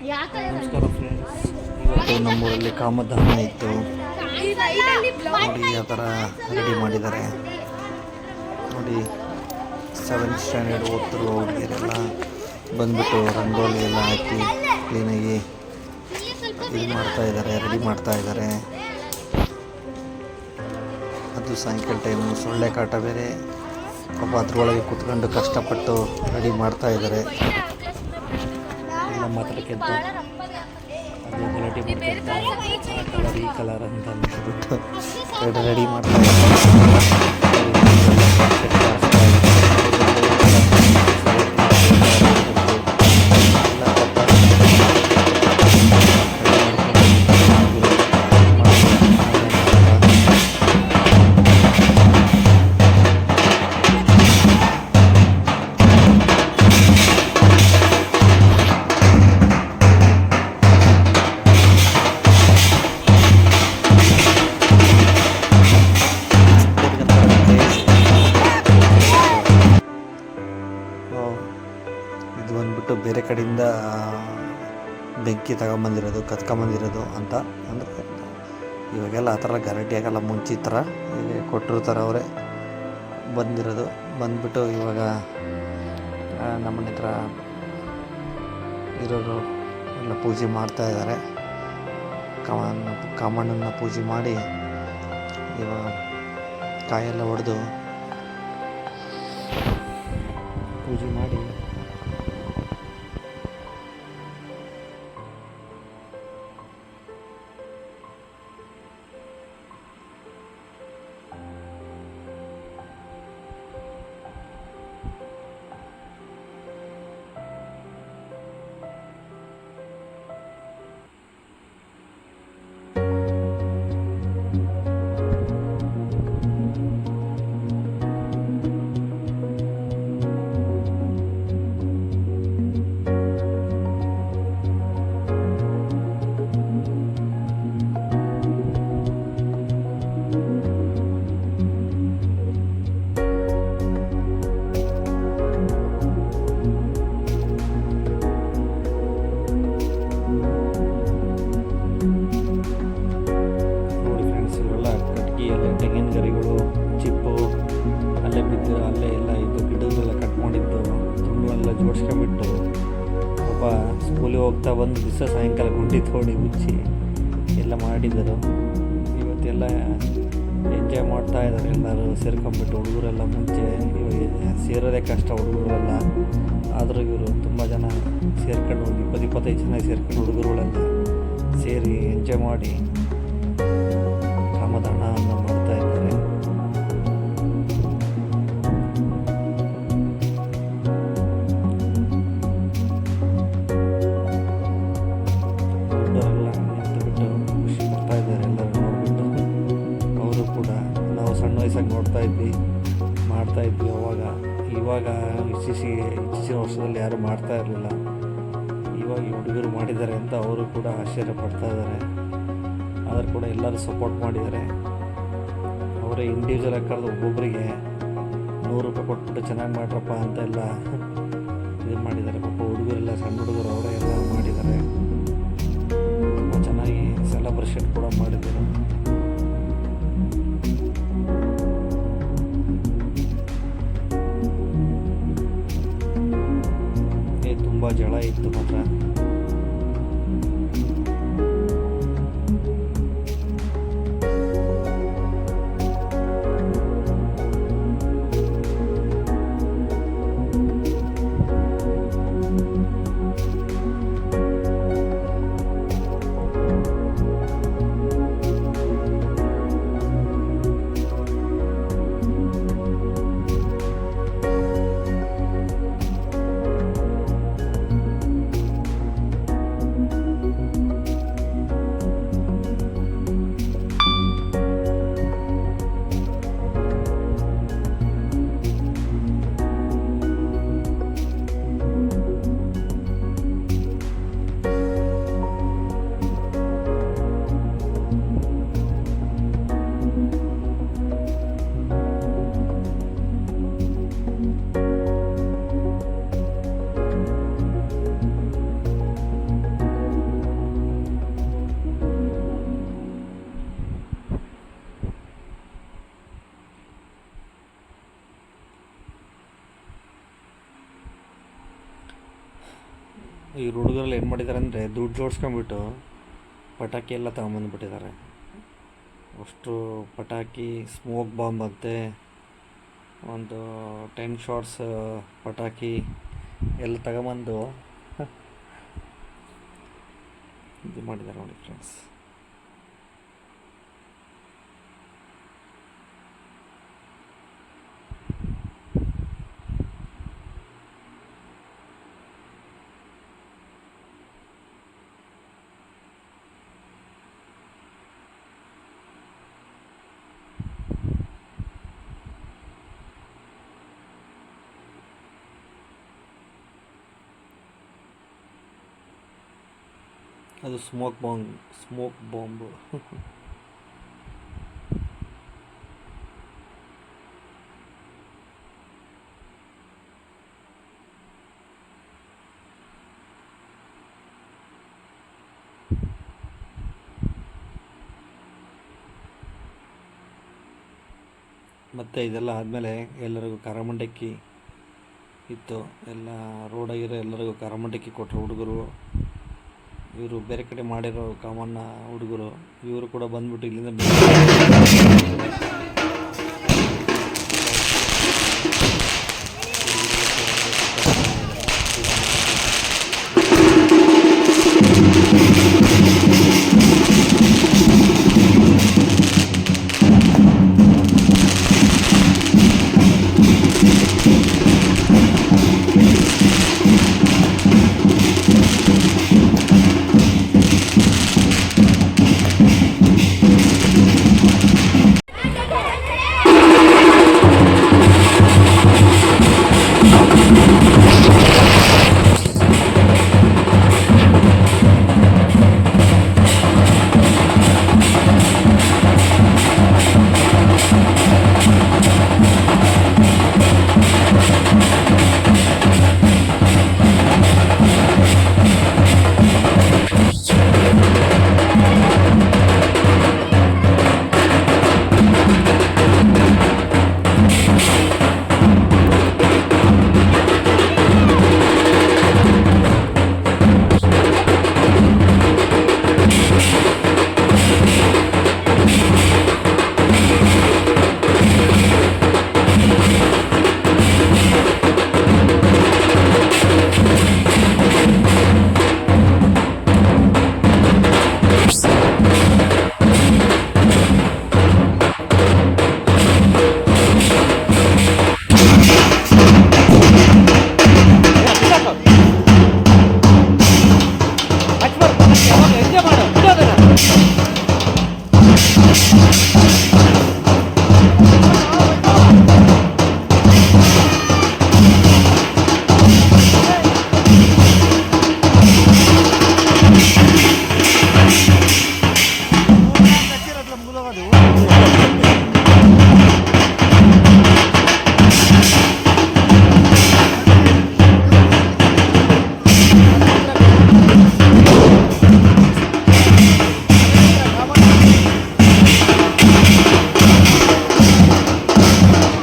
ನಮಸ್ಕಾರ ಫ್ರೆಂಡ್ಸ್, ಇವತ್ತು ನಮ್ಮೂರಲ್ಲಿ ಕಾಮಧಾಮ ಇತ್ತು. ನೋಡಿ ಯಾವ ಥರ ರೆಡಿ ಮಾಡಿದ್ದಾರೆ ನೋಡಿ. 7th ಸ್ಟ್ಯಾಂಡರ್ಡ್ ಓದ್ತಿರೋ ಹುಡುಗಿಯರೆಲ್ಲ ಬಂದ್ಬಿಟ್ಟು ರಂಗೋಲಿ ಎಲ್ಲ ಹಾಕಿ ಕ್ಲೀನಾಗಿ ಇದು ಮಾಡ್ತಾಯಿದ್ದಾರೆ, ರೆಡಿ ಮಾಡ್ತಾಯಿದ್ದಾರೆ. ಅದು ಸಾಯಂಕಾಲ ಟೈಮು, ಸೊಳ್ಳೆ ಕಾಟ ಬೇರೆ, ಪಾಪ ಅದ್ರೊಳಗೆ ಕೂತ್ಕೊಂಡು ಕಷ್ಟಪಟ್ಟು ರೆಡಿ ಮಾಡ್ತಾಯಿದ್ದಾರೆ. ಎಲ್ಲ ಮಾತಾಡೋಕ್ಕಿಂತ ಅದು ಗಲಾಟೆ ಮಾಡ್ತಾರೆ, ಆ ಕಲರ್ ಈ ಕಲರ್ ಅಂತ ಅಂದ್ಬಿಟ್ಟು ರೆಡಿ ಮಾಡ್ತಾರೆ. ಇದು ಬಂದ್ಬಿಟ್ಟು ಬೇರೆ ಕಡೆಯಿಂದ ಬೆಂಕಿ ತಗೊಂಬಂದಿರೋದು, ಕತ್ಕೊಂಬಂದಿರೋದು ಅಂತ ಅಂದರೆ ಇವಾಗೆಲ್ಲ ಆ ಥರ ಗಲಾಟೆಯಾಗೆಲ್ಲ ಮುಂಚೆ ಥರ ಈಗ ಕೊಟ್ಟಿರ್ತಾರೆ ಅವರೇ ಬಂದಿರೋದು. ಬಂದ್ಬಿಟ್ಟು ಇವಾಗ ನಮ್ಮನೆ ಹತ್ರ ಇರೋರು ಎಲ್ಲ ಪೂಜೆ ಮಾಡ್ತಾಯಿದ್ದಾರೆ. ಕಾಮಣ್ಣನ ಪೂಜೆ ಮಾಡಿ ಇವಾಗ ಕಾಯೆಲ್ಲ ಹೊಡೆದು ಪೂಜೆ ಮಾಡಿ ತೆಂಗಿನ ಗರಿಗಳು, ಚಿಪ್ಪು ಅಲ್ಲೇ ಬಿದ್ದು ಅಲ್ಲೇ ಎಲ್ಲ ಇದು ಗಿಡಗಳೆಲ್ಲ ಕಟ್ ಮಾಡಿದ್ದು ತುಂಬೆಲ್ಲ ಜೋಡಿಸ್ಕೊಂಬಿಟ್ಟು ಪಾಪ ಸ್ಕೂಲಿಗೆ ಹೋಗ್ತಾ ಬಂದು ದಿವಸ ಸಾಯಂಕಾಲ ಗುಂಡಿ ತೋಡಿ ಮುಚ್ಚಿ ಎಲ್ಲ ಮಾಡಿದರು. ಇವತ್ತೆಲ್ಲ ಎಂಜಾಯ್ ಮಾಡ್ತಾ ಇದ್ದಾರೆ ಎಲ್ಲರೂ ಸೇರ್ಕೊಂಬಿಟ್ಟು. ಹುಡುಗರೆಲ್ಲ ಮುಂಚೆ ಇವಾಗ ಸೇರೋದೇ ಕಷ್ಟ ಹುಡುಗರೆಲ್ಲ, ಆದರೂ ಇವರು ತುಂಬ ಜನ ಸೇರ್ಕೊಂಡು 20-25 ಜನ ಸೇರ್ಕೊಂಡು ಹುಡುಗರುಗಳೆಲ್ಲ ಸೇರಿ ಎಂಜಾಯ್ ಮಾಡಿ ಕಾಮದಾನವನ್ನು ಮಾಡ್ತಾ ಇದ್ದಾರೆ. ದೊಡ್ಡವರೆಲ್ಲ ನಿಂತುಬಿಟ್ಟು ಖುಷಿ ಪಡ್ತಾ ಇದ್ದಾರೆ ಎಲ್ಲರೂ ನೋಡಿಬಿಟ್ಟು. ಅವರು ಕೂಡ ನಾವು ಸಣ್ಣ ವಯಸ್ಸಾಗಿ ನೋಡ್ತಾ ಇದ್ವಿ, ಮಾಡ್ತಾ ಇದ್ವಿ ಇವಾಗ ಇತ್ತೀಚಿನ ವರ್ಷದಲ್ಲಿ ಯಾರು ಮಾಡ್ತಾ ಇರಲಿಲ್ಲ. ಇವಾಗ ಈ ಹುಡುಗರು ಮಾಡಿದ್ದಾರೆ ಅಂತ ಅವರು ಕೂಡ ಆಶ್ಚರ್ಯ ಪಡ್ತಾ ಇದ್ದಾರೆ. ಆದರೂ ಕೂಡ ಎಲ್ಲರೂ ಸಪೋರ್ಟ್ ಮಾಡಿದ್ದಾರೆ. ಅವರೇ ಇಂಡಿವಿಜುವಲಾಗಿ ಕರೆದು ಒಬ್ಬೊಬ್ಬರಿಗೆ 100 ರೂಪಾಯಿ ಕೊಟ್ಬಿಟ್ಟು ಚೆನ್ನಾಗಿ ಮಾಡ್ರಪ್ಪ ಅಂತ ಎಲ್ಲ ಇದು ಮಾಡಿದ್ದಾರೆ. ಪಾಪ ಹುಡುಗರೆಲ್ಲ, ಸಣ್ಣ ಹುಡುಗರು ಅವರೇ ಎಲ್ಲ ಮಾಡಿದ್ದಾರೆ. ತುಂಬ ಚೆನ್ನಾಗಿ ಸೆಲೆಬ್ರೇಷನ್ ಕೂಡ ಮಾಡಿದ್ದಾರೆ. ತುಂಬ ಜಳ ಇತ್ತು ಮಾತ್ರ. ಈ ಹುಡುಗರಲ್ಲಿ ಏನು ಮಾಡಿದ್ದಾರೆ ಅಂದರೆ ದುಡ್ಡು ಜೋಡಿಸ್ಕೊಂಬಿಟ್ಟು ಪಟಾಕಿ ಎಲ್ಲ ತಗೊಂಬಂದುಬಿಟ್ಟಿದ್ದಾರೆ. ಅಷ್ಟು ಪಟಾಕಿ, ಸ್ಮೋಕ್ ಬಾಂಬ್ ಅಂತೆ, ಒಂದು 10 ಶಾಟ್ಸ್ ಪಟಾಕಿ ಎಲ್ಲ ತಗೊಂಬಂದು ಇದು ಮಾಡಿದ್ದಾರೆ ನೋಡಿ ಫ್ರೆಂಡ್ಸ್. ಅದು ಸ್ಮೋಕ್ ಬಾಂಬು ಮತ್ತು ಇದೆಲ್ಲ ಆದಮೇಲೆ ಎಲ್ಲರಿಗೂ ಖಾರಮಂಡಕ್ಕಿ ಇತ್ತು. ಎಲ್ಲ ರೋಡಾಗಿರೋ ಎಲ್ಲರಿಗೂ ಖಾರಮಂಡಕ್ಕಿ ಕೊಟ್ಟರು ಹುಡುಗರು. ಇವರು ಬೇರೆ ಕಡೆ ಮಾಡಿರೋ ಕಾಮನ್ನ ಹುಡುಗರು, ಇವರು ಕೂಡ ಬಂದ್ಬಿಟ್ಟು ಇಲ್ಲಿಂದ